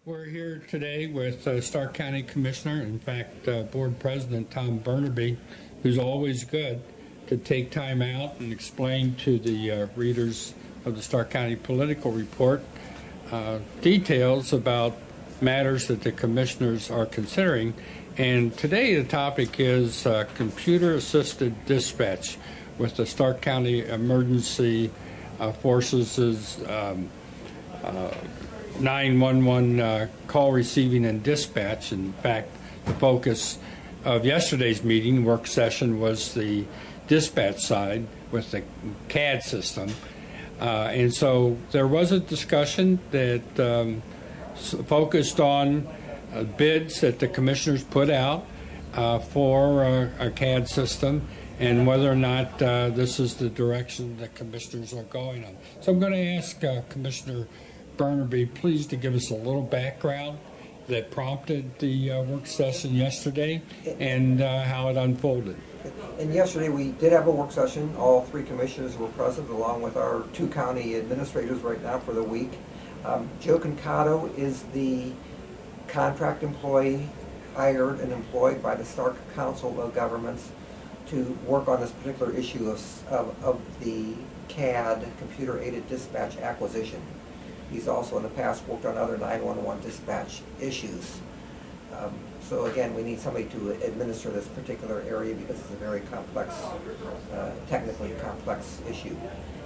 We're here today with Stark County Commissioner, in fact, Board President Tom Bernabei, who's always good to take time out and explain to the readers of the Stark County Political Report details about matters that the commissioners are considering. And today the topic is computer-assisted dispatch with the Stark County Emergency Forces' 911 call receiving and dispatch. In fact, the focus of yesterday's meeting, work session, was the dispatch side with the CAD system. And so there was a discussion that focused on bids that the commissioners put out for a CAD system and whether or not this is the direction the commissioners are going on. So I'm going to ask Commissioner Bernabei, please, to give us a little background that prompted the work session yesterday and how it unfolded. And yesterday we did have a work session. All three commissioners were present, along with our two county administrators right now for the week. Joe Concato is the contract employee hired and employed by the Stark Council of Governments to work on this particular issue of the CAD, computer-aided dispatch acquisition. He's also in the past worked on other 911 dispatch issues. So again, we need somebody to administer this particular area because it's a very complex, technically complex issue.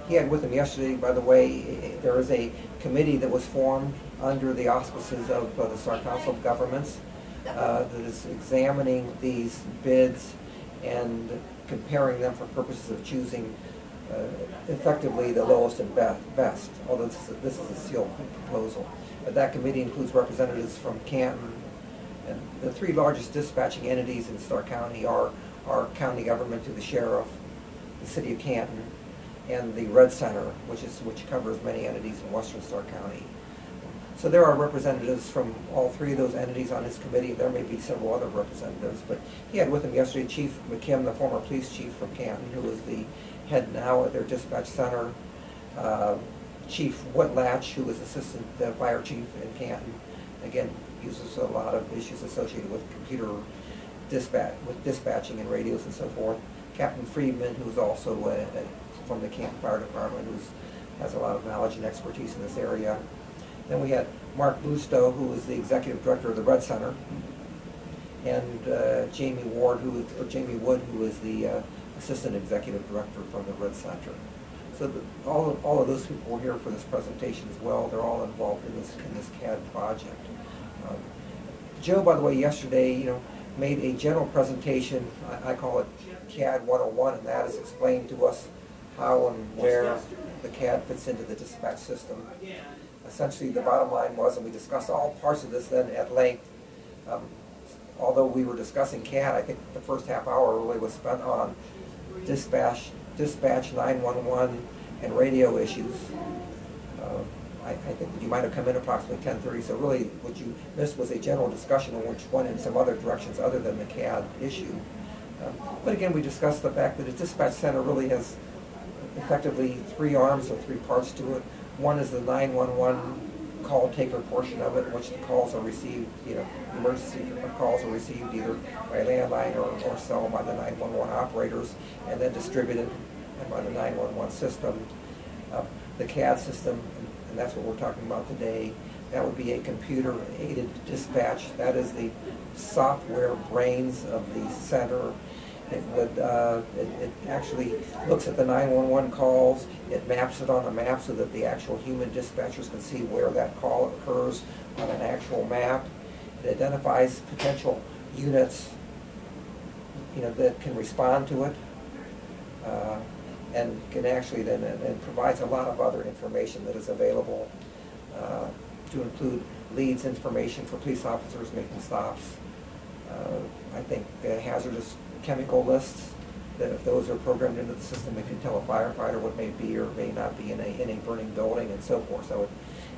He had with him yesterday, by the way, there is a committee that was formed under the auspices of the Stark Council of Governments that is examining these bids and comparing them for purposes of choosing effectively the lowest and best, although this is a sealed proposal. But that committee includes representatives from Canton, and the three largest dispatching entities in Stark County are county government through the sheriff, the city of Canton, and the Red Center, which covers many entities in western Stark County. So there are representatives from all three of those entities on his committee. There may be several other representatives, but he had with him yesterday Chief McKim, the former police chief from Canton, who is the head now at their dispatch center, Chief Whitlatch, who is assistant fire chief in Canton. Again, uses a lot of issues associated with computer dispatching and radios and so forth. Captain Friedman, who's also from the Canton Fire Department, who has a lot of knowledge and expertise in this area. Then we had Mark Bustow, who is the executive director of the Red Center, and Jamie Wood, who is the assistant executive director from the Red Center. So all of those people were here for this presentation as well. They're all involved in this CAD project. Joe, by the way, yesterday, made a general presentation. I call it CAD 101, and that is explained to us how and where the CAD fits into the dispatch system. Essentially, the bottom line was, and we discussed all parts of this then at length, although we were discussing CAD, I think the first half hour really was spent on dispatch 911 and radio issues. I think that you might have come in approximately 10:30, so really what you missed was a general discussion which went in some other directions other than the CAD issue. But again, we discussed the fact that a dispatch center really has effectively three arms or three parts to it. One is the 911 call taker portion of it, in which the calls are received, emergency calls are received either by landline or cell by the 911 operators and then distributed by the 911 system. The CAD system, and that's what we're talking about today, that would be a computer-aided dispatch. That is the software brains of the center. It would it actually looks at the 911 calls. It maps it on a map so that the actual human dispatchers can see where that call occurs on an actual map. It identifies potential units, that can respond to it, and can actually then and provides a lot of other information that is available to include leads information for police officers making stops. I think hazardous chemical lists, that if those are programmed into the system, it can tell a firefighter what may be or may not be in a burning building and so forth. So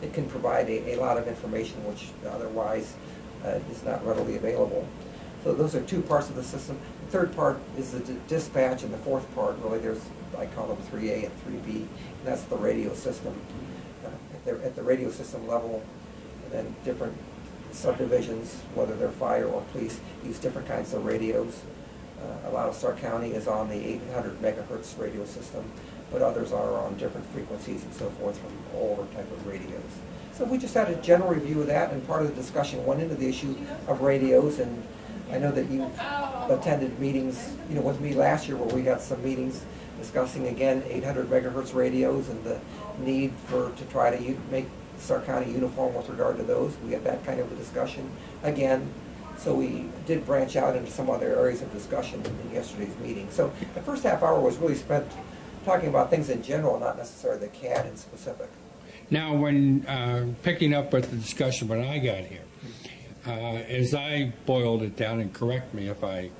it can provide a lot of information which otherwise is not readily available. So those are two parts of the system. The third part is the dispatch, and the fourth part, really, I call them 3A and 3B, and that's the radio system. At the radio system level, And then different subdivisions, whether they're fire or police, use different kinds of radios. A lot of Stark County is on the 800 megahertz radio system, but others are on different frequencies and so forth from older type of radios. So we just had a general review of that, and part of the discussion went into the issue of radios. And I know that you've attended meetings, with me last year where we got some meetings discussing again 800 megahertz radios and the need to try to make Stark County uniform with regard to those. We had that kind of a discussion again. So we did branch out into some other areas of discussion in yesterday's meeting. So the first half hour was really spent talking about things in general, not necessarily the CAD in specific. Now, when picking up with the discussion when I got here, as I boiled it down, and correct me if I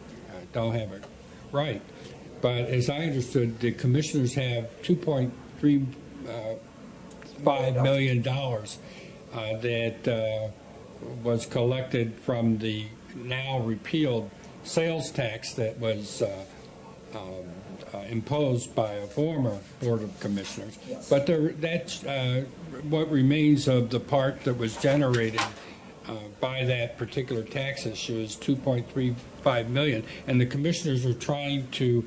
don't have it right, but as I understood, the commissioners have $2.35 million that was collected from the now repealed sales tax that was imposed by a former Board of Commissioners. Yes. But that's what remains of the part that was generated by that particular tax issue is $2.35 million, and the commissioners are trying to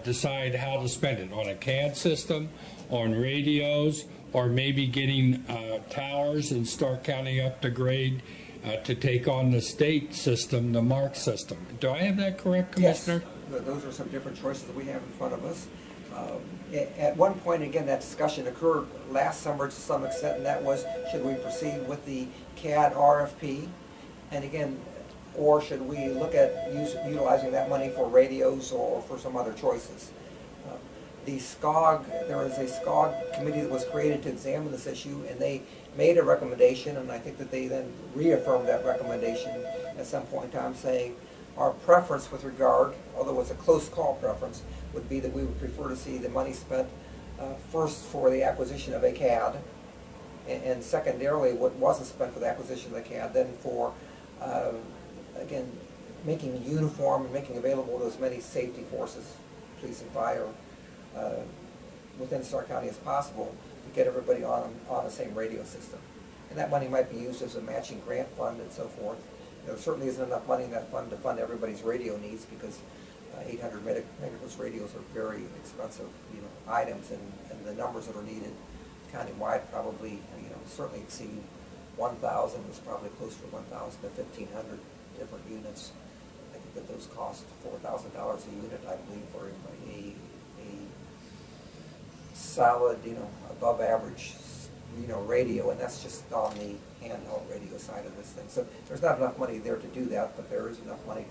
decide how to spend it on a CAD system, on radios, or maybe getting towers in Stark County up to grade to take on the state system, the MARC system. Do I have that correct, Commissioner? Yes. Those are some different choices that we have in front of us. At one point, again, that discussion occurred last summer to some extent, and that was, should we proceed with the CAD RFP? And again, or should we look at utilizing that money for radios or for some other choices? The SCOG, there is a SCOG committee that was created to examine this issue, and they made a recommendation, and I think that they then reaffirmed that recommendation at some point in time, saying our preference with regard, although it's a close call preference, would be that we would prefer to see the money spent first for the acquisition of a CAD, and secondarily what wasn't spent for the acquisition of the CAD, then for, again, making uniform and making available to as many safety forces, police and fire, within Stark County as possible to get everybody on the same radio system. And that money might be used as a matching grant fund and so forth. There certainly isn't enough money in that fund to fund everybody's radio needs, because 800 megahertz radios are very expensive, items, and the numbers that are needed countywide probably, certainly exceed 1,000. It's probably close to 1,000 to 1,500 different units. I think that those cost $4,000 a unit, I believe, for a solid, above average, radio, and that's just on the handheld radio side of this thing. So there's not enough money there to do that, but there is enough money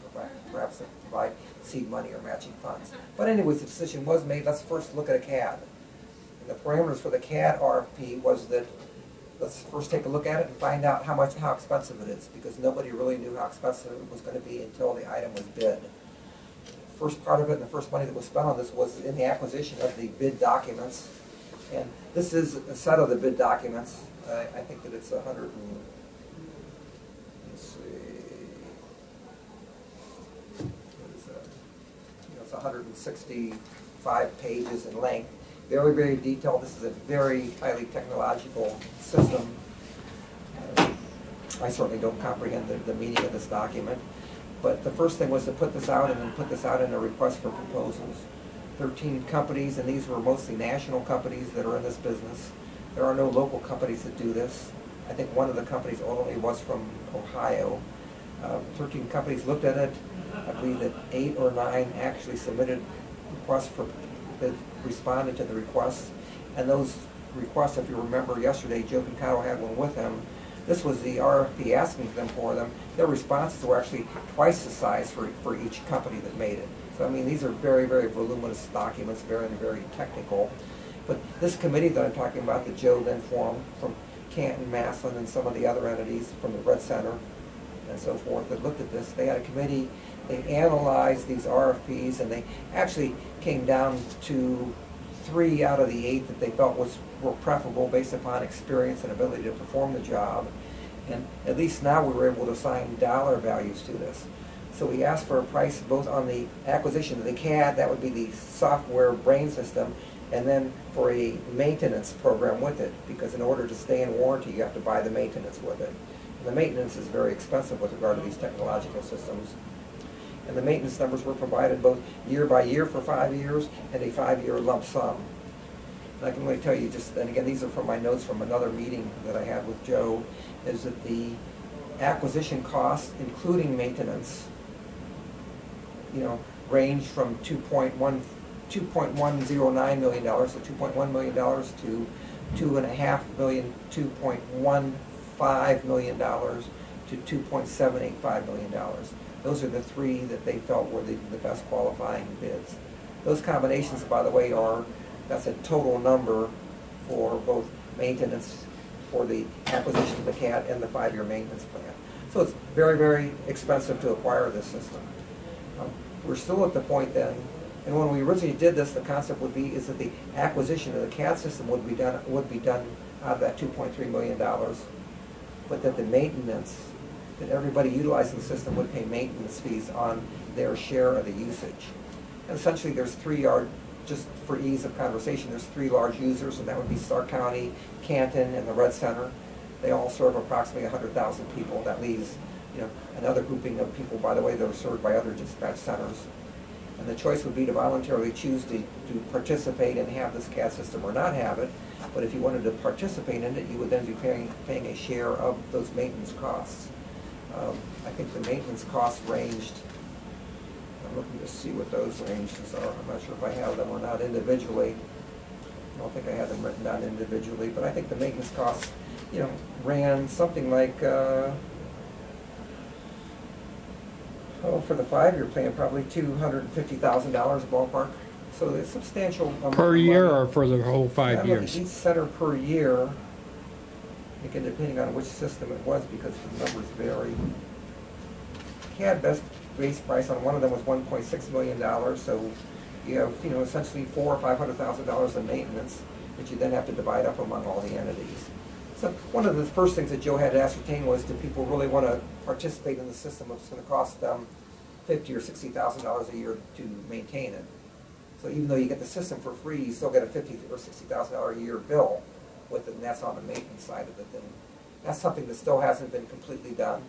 perhaps to provide seed money or matching funds. But anyways, the decision was made, let's first look at a CAD. And the parameters for the CAD RFP was that let's first take a look at it and find out how expensive it is, because nobody really knew how expensive it was going to be until the item was bid. First part of it and the first money that was spent on this was in the acquisition of the bid documents. And this is a set of the bid documents. I think that it's 100 and, let's see, it's 165 pages in length. Very, very detailed. This is a very highly technological system. I certainly don't comprehend the meaning of this document. But the first thing was to put this out, and then put this out in a request for proposals. 13 companies, and these were mostly national companies that are in this business. There are no local companies that do this. I think one of the companies only was from Ohio. 13 companies looked at it. I believe that 8 or 9 actually submitted requests that responded to the requests. And those requests, if you remember yesterday, Joe Pincado had one with him. This was the RFP asking them for them. Their responses were actually twice the size for each company that made it. So, I mean, these are very, very voluminous documents, very, very technical. But this committee that I'm talking about, that Joe then formed from Canton, Massillon, and some of the other entities from the Red Center and so forth that looked at this, they had a committee, they analyzed these RFPs, and they actually came down to 3 out of the 8 that they felt were preferable based upon experience and ability to perform the job. And at least now we were able to assign dollar values to this. So we asked for a price both on the acquisition of the CAD, that would be the software brain system, and then for a maintenance program with it, because in order to stay in warranty, you have to buy the maintenance with it. And the maintenance is very expensive with regard to these technological systems. And the maintenance numbers were provided both year by year for 5 years and a 5-year lump sum. And I can only tell you just, and again, these are from my notes from another meeting that I had with Joe, is that the acquisition costs, including maintenance, range from $2.109 million, so $2.1 million to $2.5 million, $2.15 million to $2.785 million. Those are the three that they felt were the best qualifying bids. Those combinations, by the way, that's a total number for both maintenance for the acquisition of the CAD and the 5-year maintenance plan. So it's very, very expensive to acquire this system. We're still at the point then, and when we originally did this, the concept is that the acquisition of the CAD system would be done out of that $2.3 million, but that the maintenance, that everybody utilizing the system would pay maintenance fees on their share of the usage. And essentially there's just for ease of conversation, there's 3 large users, and that would be Stark County, Canton, and the Red Center. They all serve approximately 100,000 people. That leaves another grouping of people, by the way, that are served by other dispatch centers. And the choice would be to voluntarily choose to participate and have this CAD system or not have it. But if you wanted to participate in it, you would then be paying a share of those maintenance costs. I think the maintenance costs ranged, I'm looking to see what those ranges are. I'm not sure if I have them or not individually. I don't think I had them written down individually, but I think the maintenance costs, ran something like, for the 5-year plan, probably $250,000 ballpark. So it's substantial amount Per of year money. or for the whole 5 years? Each center per year, again, depending on which system it was, because the numbers vary. CAD base price on one of them was $1.6 million, so you have, essentially $400,000 or $500,000 in maintenance that you then have to divide up among all the entities. So one of the first things that Joe had to ascertain was, do people really want to participate in the system if it's going to cost them $50,000 or $60,000 a year to maintain it? So even though you get the system for free, you still get a $50,000 or $60,000 a year bill with it, and that's on the maintenance side of the thing. That's something that still hasn't been completely done.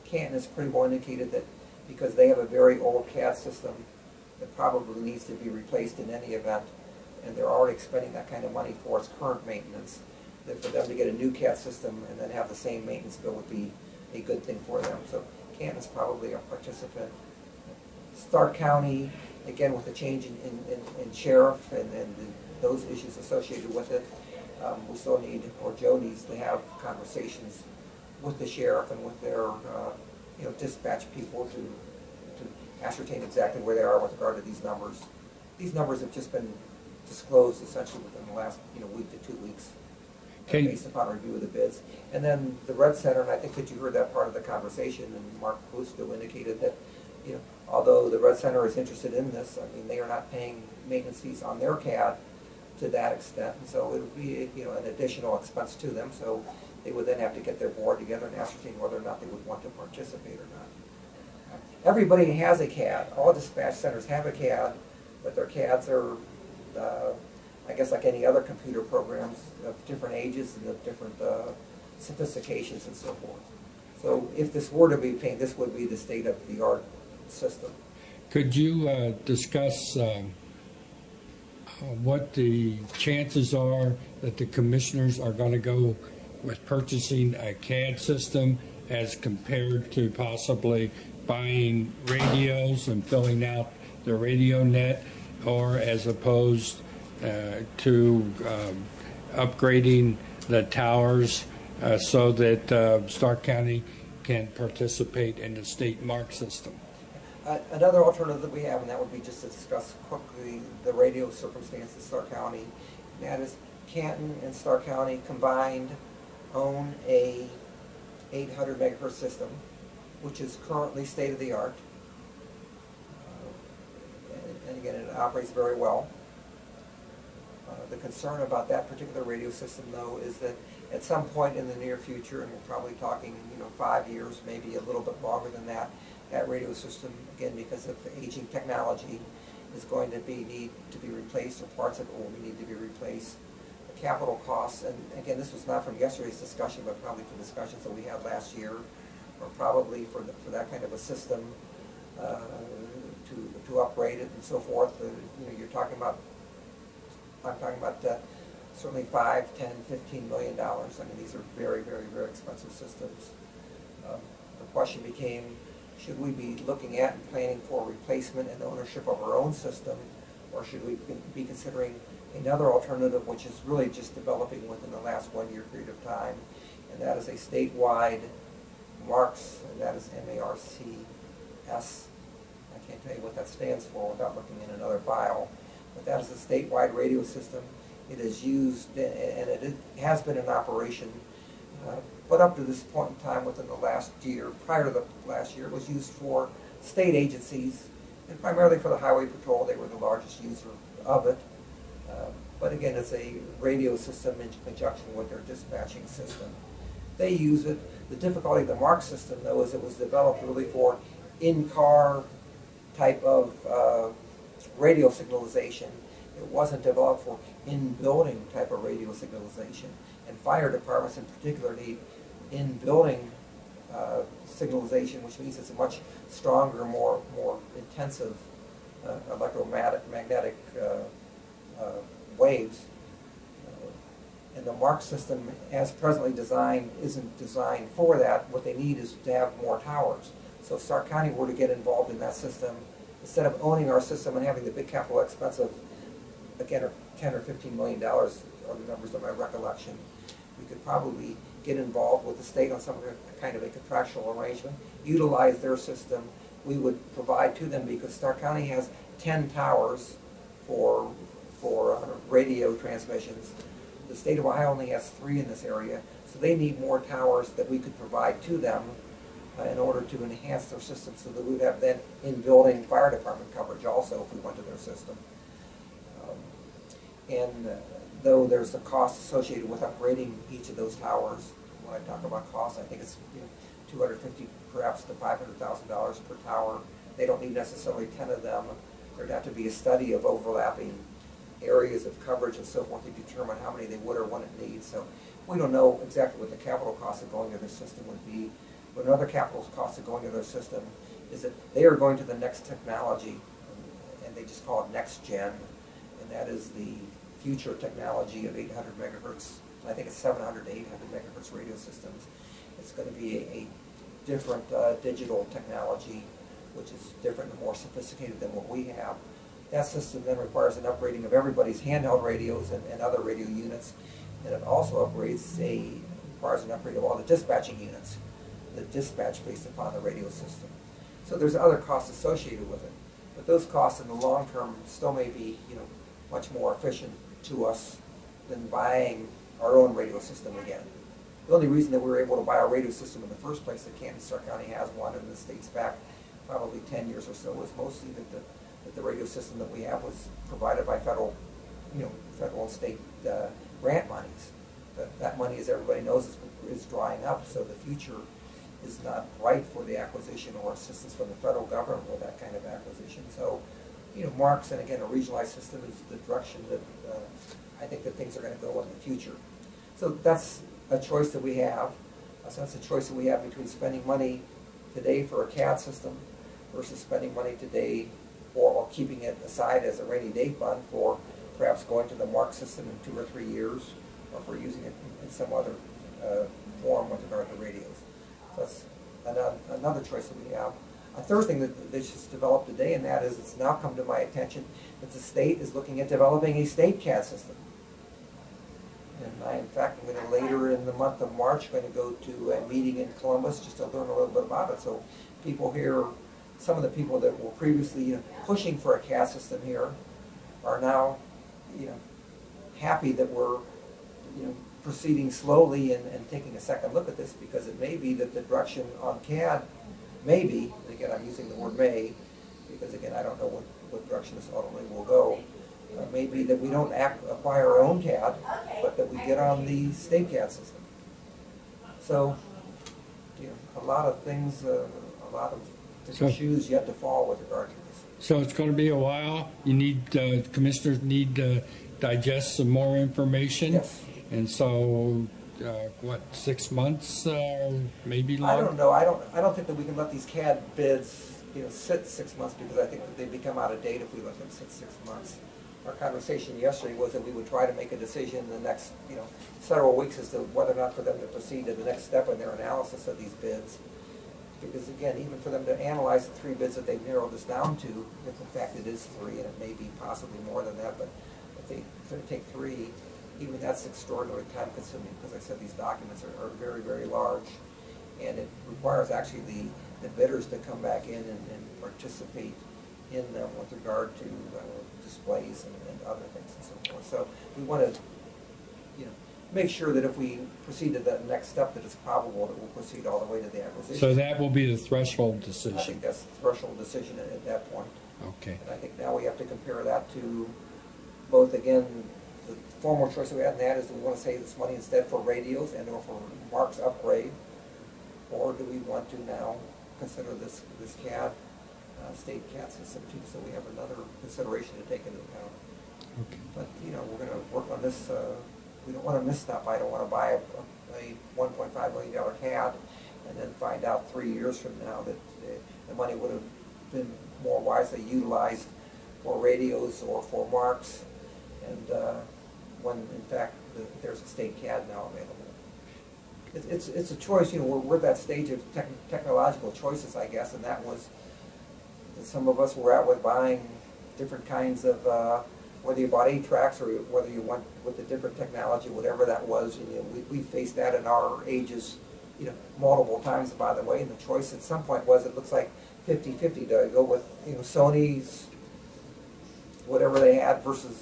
Canton has pretty well indicated that because they have a very old CAD system that probably needs to be replaced in any event, and they're already spending that kind of money for its current maintenance, that for them to get a new CAD system and then have the same maintenance bill would be a good thing for them. So Canton's probably a participant. Stark County, again, with the change in sheriff and those issues associated with it, we still need, or Joe needs to have conversations with the sheriff and with their dispatch people to ascertain exactly where they are with regard to these numbers. These numbers have just been disclosed essentially within the last week to 2 weeks, based upon review of the bids. And then the Red Center, and I think that you heard that part of the conversation, and Mark Busto indicated that although the Red Center is interested in this, they are not paying maintenance fees on their CAD to that extent, and so it would be an additional expense to them. So they would then have to get their board together and ascertain whether or not they would want to participate or not. Everybody has a CAD. All dispatch centers have a CAD, but their CADs are, I guess, like any other computer programs, of different ages and of different sophistications and so forth. So if this were to be paid, this would be the state-of-the-art system. Could you discuss what the chances are that the commissioners are going to go with purchasing a CAD system as compared to possibly buying radios and filling out the radio net, or as opposed to upgrading the towers so that Stark County can participate in the state mark system? Another alternative that we have, and that would be just to discuss quickly the radio circumstance in Stark County, and that is Canton and Stark County combined own a 800 megahertz system, which is currently state-of-the-art. And again, it operates very well. The concern about that particular radio system, though, is that at some point in the near future, and we're probably talking 5 years, maybe a little bit longer than that, that radio system, again, because of aging technology, is going to need to be replaced, or parts of it will need to be replaced. The capital costs, and again, this was not from yesterday's discussion, but probably from discussions that we had last year, or probably for that kind of a system to upgrade it and so forth. You're talking about, I'm talking about certainly $5, $10, $15 million. I mean, these are very, very, very expensive systems. The question became, should we be looking at and planning for replacement and ownership of our own system, or should we be considering another alternative, which is really just developing within the last 1 year period of time, and that is a statewide MARCS, and that is MARCS. I can't tell you what that stands for without looking in another file, but that is a statewide radio system. It is used, and it has been in operation, but up to this point in time within the last year, prior to the last year, it was used for state agencies, and primarily for the Highway Patrol. They were the largest user of it. But again, it's a radio system in conjunction with their dispatching system. They use it. The difficulty of the MARC system, though, is it was developed really for in-car type of radio signalization. It wasn't developed for in-building type of radio signalization. And fire departments in particular need in-building signalization, which means it's a much stronger, more intensive electromagnetic waves. And the MARC system, as presently designed, isn't designed for that. What they need is to have more towers. So if Stark County were to get involved in that system, instead of owning our system and having the big capital expense of, again, $10 or $15 million are the numbers of my recollection, we could probably get involved with the state on some kind of a contractual arrangement, utilize their system. We would provide to them, because Stark County has 10 towers for radio transmissions. The state of Ohio only has 3 in this area, so they need more towers that we could provide to them in order to enhance their system, so that we would have then in-building fire department coverage also if we went to their system. Though there's a cost associated with upgrading each of those towers, when I talk about cost, I think it's $250,000 perhaps to $500,000 per tower. They don't need necessarily 10 of them. There'd have to be a study of overlapping areas of coverage and so forth to determine how many they would or wouldn't need. So we don't know exactly what the capital cost of going to their system would be. But another capital cost of going to their system is that they are going to the next technology, and they just call it next gen, and that is the future technology of 800 megahertz. I think it's 700 to 800 megahertz radio systems. It's going to be a different digital technology, which is different and more sophisticated than what we have. That system then requires an upgrading of everybody's handheld radios and other radio units, and it also requires an upgrade of all the dispatching units that dispatch based upon the radio system. So there's other costs associated with it, but those costs in the long term still may be much more efficient to us than buying our own radio system again. The only reason that we were able to buy our radio system in the first place, that Kansas Stark County has one, and this dates back probably 10 years or so, was mostly that the radio system that we have was provided by federal and state grant monies. That money, as everybody knows, is drying up, so the future is not bright for the acquisition or assistance from the federal government with that kind of acquisition. So, MARCS, and again, a regionalized system is the direction that I think that things are going to go in the future. So that's a choice that we have. So that's a choice that we have between spending money today for a CAD system versus spending money today or keeping it aside as a rainy day fund for perhaps going to the MARC system in 2 or 3 years, or for using it in some other form with regard to radios. So that's another choice that we have. A third thing that this has developed today, and that is, it's now come to my attention that the state is looking at developing a state CAD system. And I, in fact, I'm going to later in the month of March going to go to a meeting in Columbus just to learn a little bit about it. So people here, some of the people that were previously pushing for a CAD system here, are now happy that we're proceeding slowly and taking a second look at this, because it may be that the direction on CAD may be, again I'm using the word may, because again I don't know what direction this ultimately will go, may be that we don't acquire our own CAD, but that we get on the state CAD system. So, a lot of things, a lot of different shoes yet to fall with regard to this. So it's going to be a while. You need, commissioners need to digest some more information. Yes. And so, what, 6 months, maybe I longer? don't know. I don't think that we can let these CAD bids, sit 6 months, because I think that they become out of date if we let them sit 6 months. Our conversation yesterday was that we would try to make a decision in the next, several weeks as to whether or not for them to proceed to the next step in their analysis of these bids. Because again, even for them to analyze the 3 bids that they've narrowed this down to, if in fact it is 3, and it may be possibly more than that, but if they take 3, even that's extraordinarily time consuming, because I said these documents are very, very large, and it requires actually the bidders to come back in and participate in them with regard to displays and other things and so forth. So we want to, make sure that if we proceed to that next step, that it's probable that we'll proceed all the way to the acquisition. So that will be the threshold I decision. think that's the threshold decision at that point. Okay. And I think now we have to compare that to both, again, the former choice that we had, and that is, do we want to save this money instead for radios and or for Mark's upgrade? Or do we want to now consider this CAD, state CAD system too? So we have another consideration to take into account. Okay. But, we're going to work on this. We don't want to misstep. I don't want to buy a $1.5 million CAD and then find out 3 years from now that the money would have been more wisely utilized for radios or for marks, and when in fact there's a state CAD now available. It's a choice. We're at that stage of technological choices, I guess, and that was that some of us were at with buying different kinds of. Whether you bought 8 tracks or whether you went with a different technology, whatever that was, we faced that in our ages, multiple times, by the way. And the choice at some point was, it looks like 50-50 to go with, Sony's, whatever they had versus,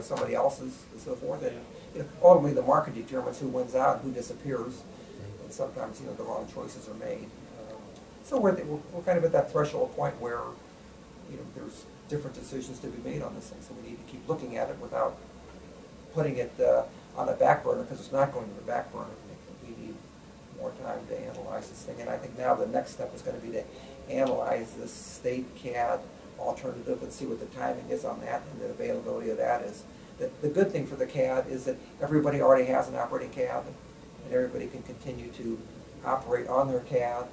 somebody else's and so forth. And, ultimately the market determines who wins out and who disappears. And sometimes, the wrong choices are made. So we're kind of at that threshold point where, there's different decisions to be made on this thing, so we need to keep looking at it without putting it on the back burner, because it's not going to the back burner. We need more time to analyze this thing, and I think now the next step is going to be to analyze this state CAD alternative and see what the timing is on that and the availability of that is. The good thing for the CAD is that everybody already has an operating CAD, and everybody can continue to operate on their CAD.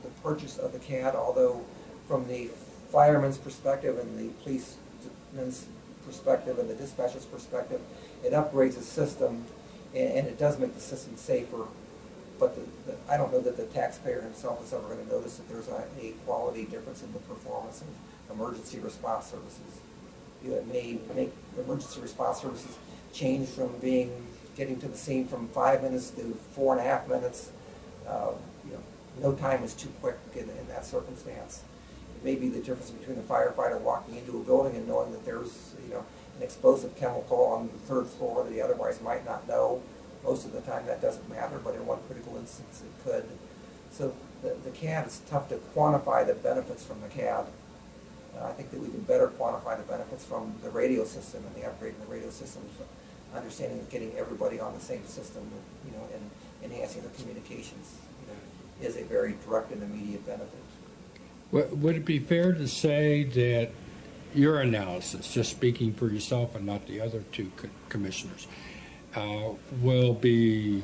The purchase of the CAD, although from the fireman's perspective and the policeman's perspective and the dispatcher's perspective, it upgrades the system, and it does make the system safer. But I don't know that the taxpayer himself is ever going to notice that there's a quality difference in the performance of emergency response services. It may make emergency response services change from getting to the scene from 5 minutes to 4.5 minutes. No time is too quick in that circumstance. It may be the difference between a firefighter walking into a building and knowing that there's an explosive chemical on the 3rd floor that he otherwise might not know. Most of the time that doesn't matter, but in one critical instance it could. So the CAD, is tough to quantify the benefits from the CAD. I think that we can better quantify the benefits from the radio system and the upgrade in the radio system, understanding that getting everybody on the same system, and enhancing the communications, is a very direct and immediate benefit. Would it be fair to say that your analysis, just speaking for yourself and not the other 2 commissioners, will be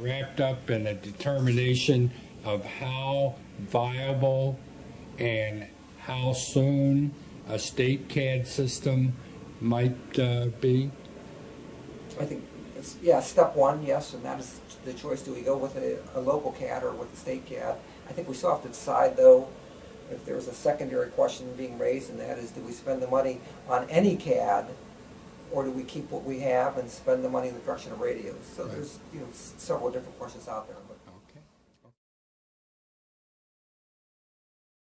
wrapped up in a determination of how viable and how soon a state CAD system might be? I think, step 1, yes, and that is the choice. Do we go with a local CAD or with a state CAD? I think we still have to decide, though, if there's a secondary question being raised, and that is, do we spend the money on any CAD, or do we keep what we have and spend the money in the direction of radios? So there's several different questions out there. But